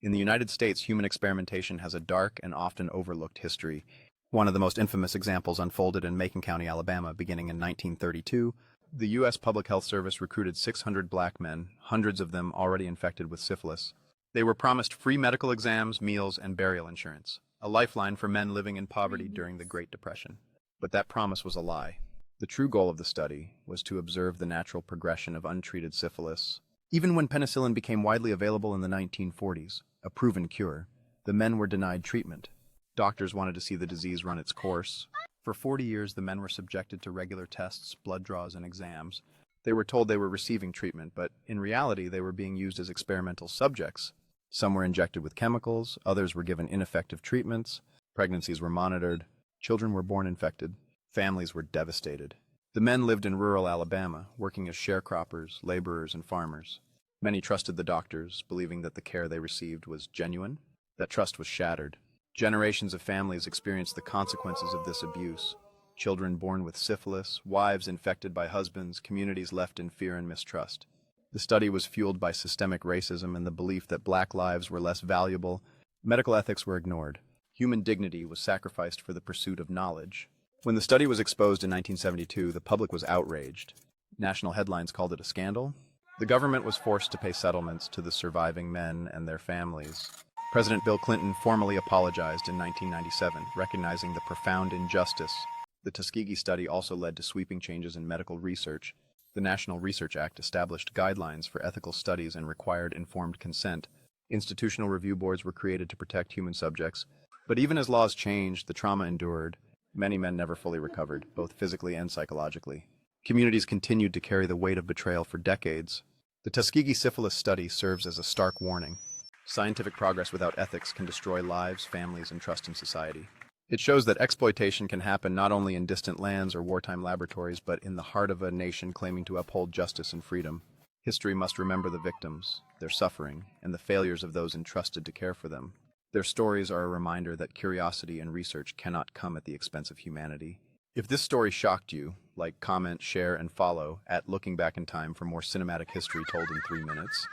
In the United States, human experimentation has a dark and often overlooked history. One of the most infamous examples unfolded in Macon County, Alabama, beginning in 1932. The U.S. Public Health Service recruited 600 black men, hundreds of them already infected with syphilis. They were promised free medical exams, meals, and burial insurance, a lifeline for men living in poverty during the Great Depression. But that promise was a lie. The true goal of the study was to observe the natural progression of untreated syphilis. Even when penicillin became widely available in the 1940s, a proven cure, the men were denied treatment. Doctors wanted to see the disease run its course. For 40 years, the men were subjected to regular tests, blood draws, and exams. They were told they were receiving treatment, but in reality, they were being used as experimental subjects. Some were injected with chemicals, others were given ineffective treatments, pregnancies were monitored, children were born infected, families were devastated. The men lived in rural Alabama, working as sharecroppers, laborers, and farmers. Many trusted the doctors, believing that the care they received was genuine. That trust was shattered. Generations of families experienced the consequences of this abuse. Children born with syphilis, wives infected by husbands, communities left in fear and mistrust. The study was fueled by systemic racism and the belief that black lives were less valuable. Medical ethics were ignored. Human dignity was sacrificed for the pursuit of knowledge. When the study was exposed in 1972, the public was outraged. National headlines called it a scandal. The government was forced to pay settlements to the surviving men and their families. President Bill Clinton formally apologized in 1997, recognizing the profound injustice. The Tuskegee study also led to sweeping changes in medical research. The National Research Act established guidelines for ethical studies and required informed consent. Institutional review boards were created to protect human subjects. But even as laws changed, the trauma endured. Many men never fully recovered, both physically and psychologically. Communities continued to carry the weight of betrayal for decades. The Tuskegee Syphilis study serves as a stark warning. Scientific progress without ethics can destroy lives, families, and trust in society. It shows that exploitation can happen not only in distant lands or wartime laboratories, but in the heart of a nation claiming to uphold justice and freedom. History must remember the victims, their suffering, and the failures of those entrusted to care for them. Their stories are a reminder that curiosity and research cannot come at the expense of humanity. If this story shocked you, like, comment, share, and follow at Looking Back in Time for more cinematic history told in 3 minutes.